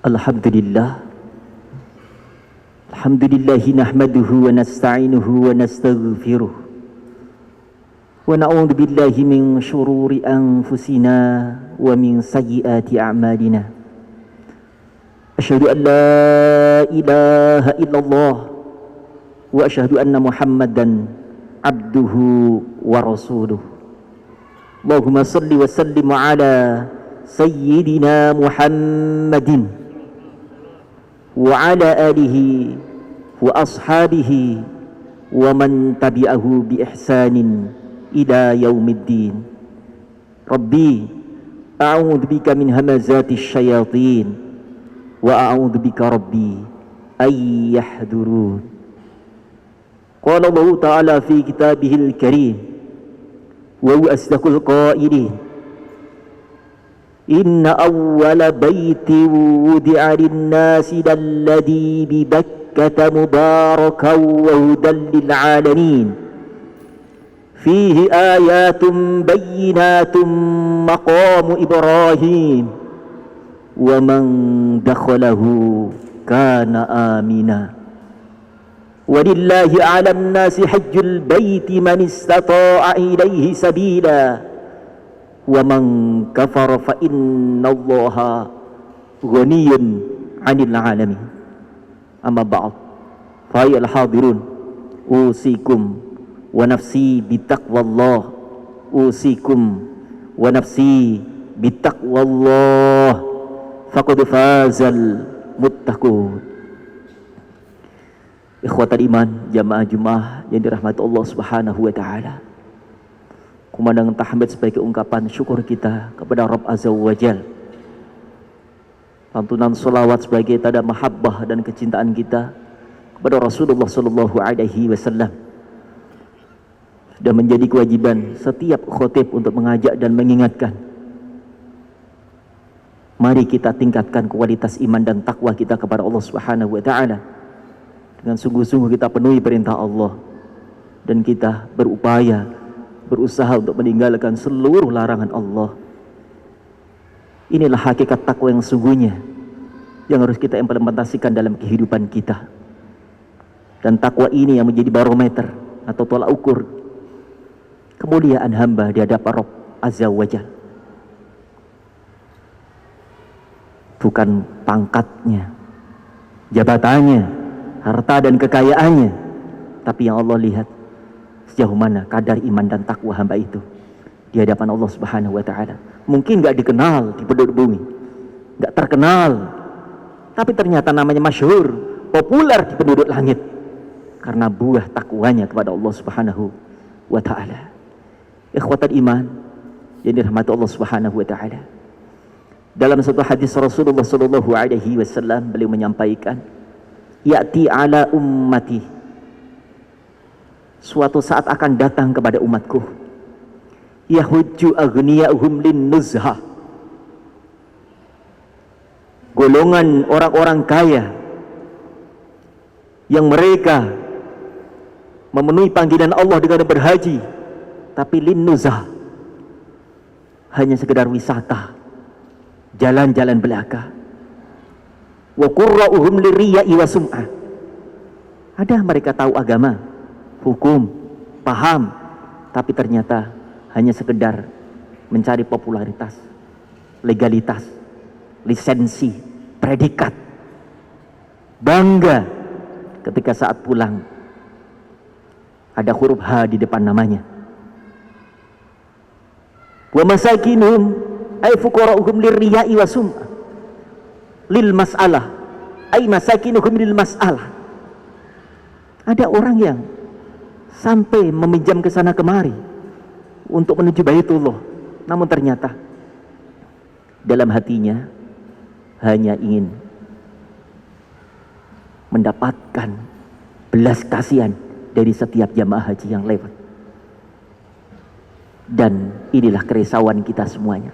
Alhamdulillah. Alhamdulillah nahmaduhu wa nasta'inuhu wa nastaghfiruh. Wa na'udzu billahi min syururi anfusina wa min sayyiati a'malina. Asyhadu an la ilaha illallah wa asyhadu anna Muhammadan abduhu wa rasuluh. Allahumma salli wa sallim ala sayyidina Muhammadin wa ala alihi wa ashabihi wa man tabi'ahu bi ihsanin ila yaumiddin. Rabbi a'udzu bika min hamazati syayatin wa a'udzu bika rabbi ay yahdurun. Qala Allah ta'ala fi kitabihil karim wa huwa asdaqul qailin, inna awwala baiti wudi'a lin-nasi lalladhi bi Bakkata mubarakan wa hudan lil-alamin fihi ayatun bayyinatun maqamu Ibrahim wa man dakhalahu kana amina walillahi 'alan nasi hajjul baiti man istata'a ilaihi sabila wa man kafara fa innallaha ghaniyun 'anil 'alamin. Amma ba'd, fa ayyuhal hadirun, usikum wa nafsi bitaqwallah, usikum wa nafsi bitaqwallah, faqad fazal muttaqun. Ikhwatal iman, jamaah Jumat yang dirahmati Allah Subhanahu wa taala. Kumandang tahmid sebagai ungkapan syukur kita kepada Rabb Azza wa Jal. Lantunan salawat sebagai tanda mahabbah dan kecintaan kita kepada Rasulullah sallallahu alaihi wasallam. Sudah menjadi kewajiban setiap khotib untuk mengajak dan mengingatkan. Mari kita tingkatkan kualitas iman dan takwa kita kepada Allah Subhanahu wa taala. Dengan sungguh-sungguh kita penuhi perintah Allah dan kita berusaha untuk meninggalkan seluruh larangan Allah. Inilah hakikat takwa yang sungguhnya yang harus kita implementasikan dalam kehidupan kita. Dan takwa ini yang menjadi barometer atau tolak ukur kemuliaan hamba di hadapan Rabb Azza wa Jalla. Bukan pangkatnya, jabatannya, harta dan kekayaannya, tapi yang Allah lihat sejauh mana kadar iman dan takwa hamba itu di hadapan Allah Subhanahu wa taala. Mungkin gak dikenal di penduduk bumi, gak terkenal, tapi ternyata namanya masyhur, populer di penduduk langit karena buah takwanya kepada Allah Subhanahu wa taala. Ikhwatal iman yang dirahmati Allah Subhanahu wa taala. Dalam satu hadis Rasulullah sallallahu alaihi wasallam beliau menyampaikan, ya'ti ala ummati, suatu saat akan datang kepada umatku, yahujju aghniyahum lin nuzha, golongan orang-orang kaya yang mereka memenuhi panggilan Allah dengan berhaji, tapi lin nuzha, hanya sekedar wisata, jalan-jalan belaka. Wa qurra'uhum liriya'i wa sum'ah, ada mereka tahu agama, hukum, paham, tapi ternyata hanya sekedar mencari popularitas, legalitas, lisensi, predikat, bangga ketika saat pulang ada huruf H di depan namanya. Wa masakinuhum ay fuqara'uhum liriya'i wa sum'ah lil mas'alah ay masakinuhum lil mas'alah. Ada orang yang sampai meminjam ke sana kemari untuk menuju Baitullah, namun ternyata dalam hatinya hanya ingin mendapatkan belas kasihan dari setiap jamaah haji yang lewat. Dan inilah kerisauan kita semuanya.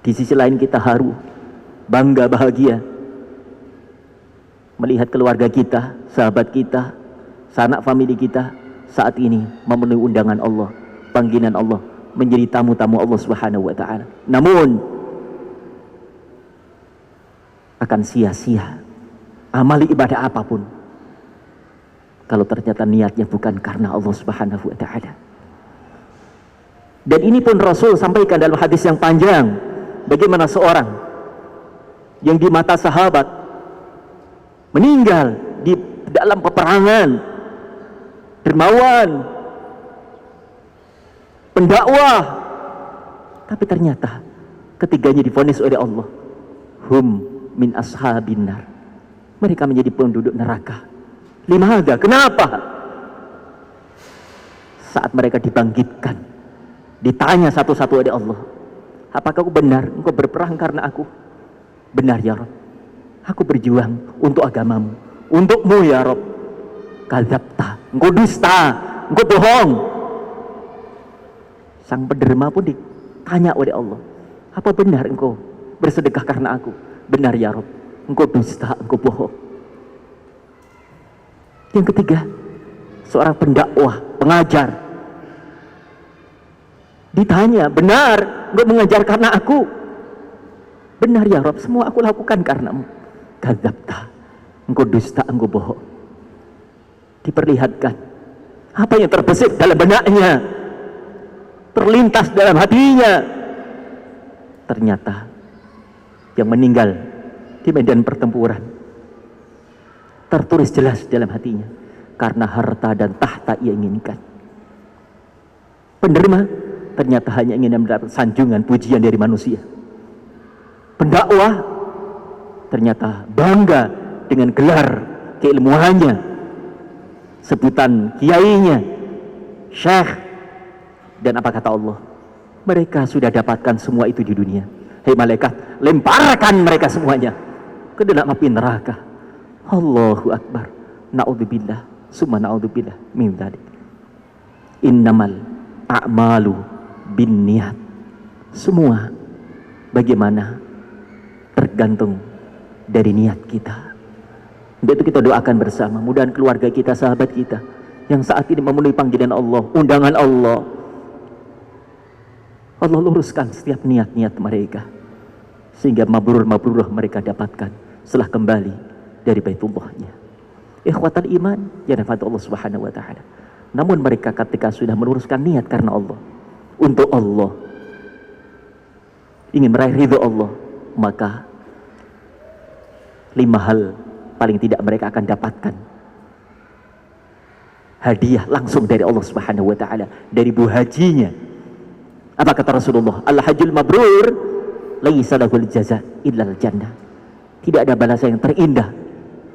Di sisi lain kita haru, bangga, bahagia melihat keluarga kita, sahabat kita, sanak famili kita saat ini memenuhi undangan Allah, panggilan Allah, menjadi tamu-tamu Allah Subhanahu wa taala. Namun akan sia-sia amali ibadah apapun kalau ternyata niatnya bukan karena Allah Subhanahu wa ta'ala. Dan ini pun Rasul sampaikan dalam hadis yang panjang, bagaimana seorang yang di mata sahabat meninggal di dalam peperangan, dermawan, pendakwah, tapi ternyata ketiganya divonis oleh Allah, hum min ashabin nar, mereka menjadi penduduk neraka. Limada, kenapa? Saat mereka dibangkitkan, ditanya satu-satu oleh Allah, apakah kau benar engkau berperang karena aku? Benar ya Rabb, aku berjuang untuk agamamu, untukmu ya Rabb. Kadzabta, engkau dusta, engkau bohong. Sang penderma pun ditanya oleh Allah, apa benar engkau bersedekah karena aku? Benar ya Rabb, engkau dusta, engkau bohong. Yang ketiga, seorang pendakwah, pengajar, ditanya, benar engkau mengajar karena aku? Benar ya Rabb, semua aku lakukan karenamu. Kadzabta, engkau dusta, engkau bohong. Diperlihatkan apa yang terbesit dalam benaknya, terlintas dalam hatinya. Ternyata yang meninggal di medan pertempuran tertulis jelas dalam hatinya, karena harta dan tahta ia inginkan. Penderma ternyata hanya ingin mendapat sanjungan pujian dari manusia. Pendakwah ternyata bangga dengan gelar keilmuannya, sebutan kiainya, syekh. Dan apa kata Allah? Mereka sudah dapatkan semua itu di dunia. Hei malaikat, lemparkan mereka semuanya ke dalam api neraka. Allahu Akbar. Na'udzubillah, summa na'udzubillah min dzalik. Innamal a'malu binniyat. Semua bagaimana tergantung dari niat kita. Untuk itu kita doakan bersama, mudah-mudahan keluarga kita, sahabat kita yang saat ini memenuhi panggilan Allah, undangan Allah, Allah luruskan setiap niat-niat mereka, sehingga mabrur-mabrurah mereka dapatkan setelah kembali dari Baitullahnya. Ikhwatal iman, ya nafat Allah Subhanahu wa ta'ala. Namun mereka ketika sudah meluruskan niat karena Allah, untuk Allah, ingin meraih ridho Allah, maka 5 hal paling tidak mereka akan dapatkan hadiah langsung dari Allah Subhanahu wa ta'ala, dari bu hajinya. Apa kata Rasulullah? Al-hajjul mabrur laisa lahul jaza illal jannah. Tidak ada balasan yang terindah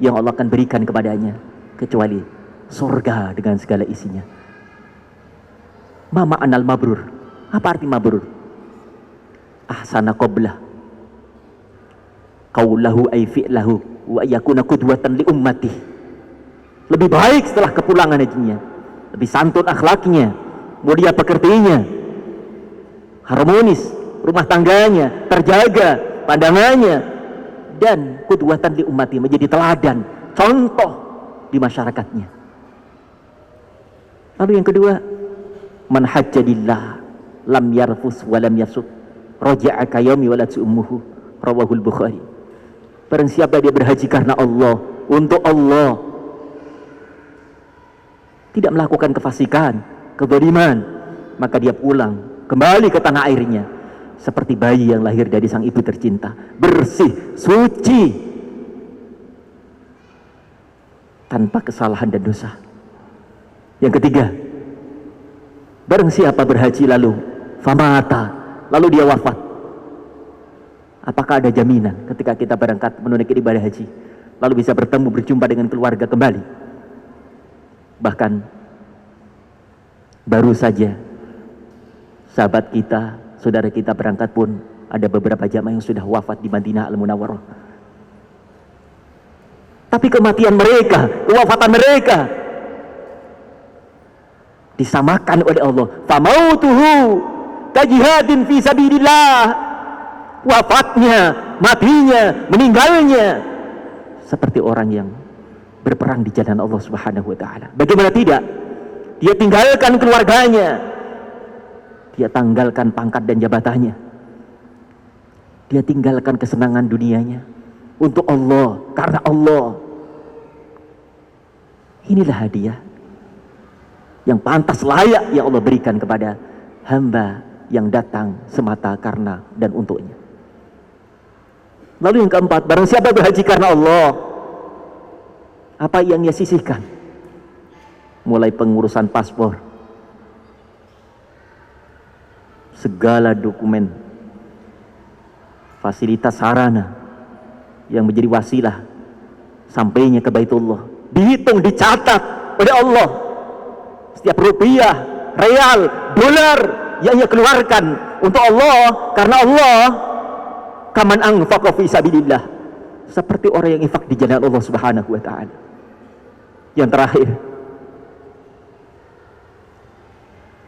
yang Allah akan berikan kepadanya kecuali surga dengan segala isinya. Mama anal mabrur. Apa arti mabrur? Ahsana qablah qaulahu ay fi'lahu wa yakuna qudwatan li ummati. Lebih baik setelah kepulangan hajinya, lebih santun akhlaknya, mulia pekertinya, harmonis rumah tangganya, terjaga pandangannya, dan qudwatan li ummati, menjadi teladan, contoh di masyarakatnya. Lalu yang kedua, man hajjadillah lam yarfus wa lam yafsuk raja'a kayaumi walat ummuhu, rawahul Bukhari. Barang siapa dia berhaji karena Allah, untuk Allah, tidak melakukan kefasikan, kezaliman, maka dia pulang kembali ke tanah airnya seperti bayi yang lahir dari sang ibu tercinta, bersih, suci, tanpa kesalahan dan dosa. Yang ketiga, barang siapa berhaji lalu famata, lalu dia wafat, apakah ada jaminan ketika kita berangkat menunaikan ibadah haji lalu bisa bertemu, berjumpa dengan keluarga kembali? Bahkan baru saja sahabat kita, saudara kita berangkat pun ada beberapa jamaah yang sudah wafat di Madinah Al-Munawwarah. Tapi kematian mereka, kewafatan mereka disamakan oleh Allah. Famautuhu kajihadin fi sabilillah. Wafatnya, matinya, meninggalnya seperti orang yang berperang di jalan Allah Subhanahu wa ta'ala. Bagaimana tidak? Dia tinggalkan keluarganya, dia tinggalkan pangkat dan jabatannya, dia tinggalkan kesenangan dunianya, untuk Allah, karena Allah. Inilah hadiah yang pantas layak yang Allah berikan kepada hamba yang datang semata karena dan untuknya. Lalu yang keempat, barang siapa berhaji karena Allah, apa yang ia sisihkan? Mulai pengurusan paspor, segala dokumen, fasilitas sarana yang menjadi wasilah sampainya ke Baitullah, dihitung, dicatat oleh Allah. Setiap rupiah, real, dolar yang ia keluarkan untuk Allah, karena Allah, kaman anfaqa fi sabilillah, seperti orang yang infak di jalan Allah Subhanahu wa taala. Yang terakhir,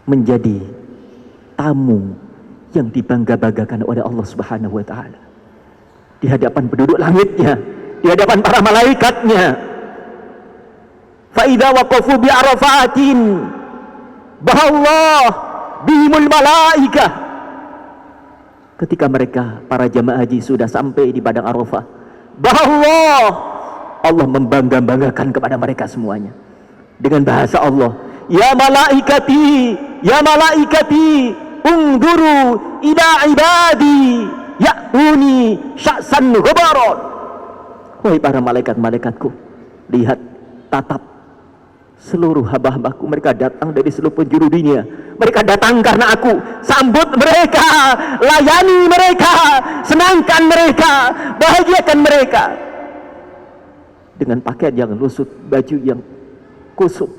menjadi tamu yang dibangga-banggakan oleh Allah Subhanahu wa taala di hadapan penduduk langitnya, di hadapan para malaikatnya. Fa idza waqafu bi arafatin bahallah bihimul malaikah. Ketika mereka, para jamaah haji, sudah sampai di padang Arafah, bahallah, Allah membangga-banggakan kepada mereka semuanya dengan bahasa Allah. Ya malaikati, ya malaikati, ungduru ila ibadi ya'uni sya'san ghabaron. Wahai para malaikat-malaikatku, lihat, tatap seluruh hamba-hambaku, mereka datang dari seluruh penjuru dunia. Mereka datang karena aku. Sambut mereka, layani mereka, senangkan mereka, bahagiakan mereka dengan pakaian yang lusut, baju yang kusut.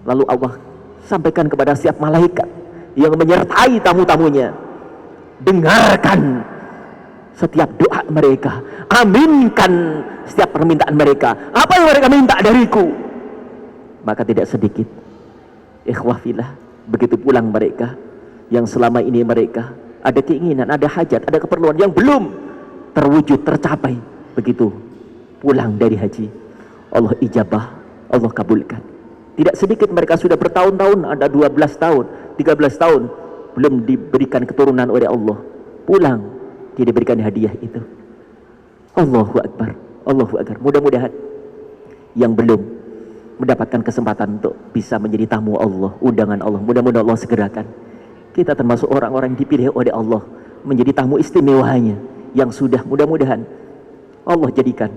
Lalu Allah sampaikan kepada setiap malaikat yang menyertai tamu-tamunya, dengarkan setiap doa mereka, aminkan setiap permintaan mereka. Apa yang mereka minta dariku? Maka tidak sedikit ikhwah fillah, begitu pulang mereka yang selama ini mereka ada keinginan, ada hajat, ada keperluan yang belum terwujud, tercapai, begitu pulang dari haji, Allah ijabah, Allah kabulkan. Tidak sedikit mereka sudah bertahun-tahun, ada 12 tahun, 13 tahun belum diberikan keturunan oleh Allah, pulang dia diberikan hadiah itu. Allahu Akbar, Allahu Akbar. Mudah-mudahan yang belum mendapatkan kesempatan untuk bisa menjadi tamu Allah, undangan Allah, mudah-mudahan Allah segerakan. Kita termasuk orang-orang yang dipilih oleh Allah menjadi tamu istimewanya, yang sudah mudah-mudahan Allah jadikan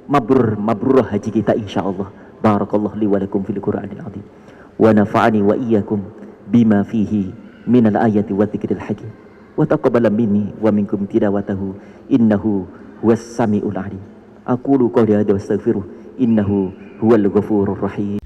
mabrur haji kita insyaallah. Barakallahu li wa lakum fil Qur'anil azim wa nafa'ani wa iyyakum bima fihi minal ayati wa dzikril hakim wa taqabbal minni wa minkum tilawatahu innahu huwas samiul alim. Aqulu qawli hadza wa astaghfiruh innahu huwal ghafurur rahim.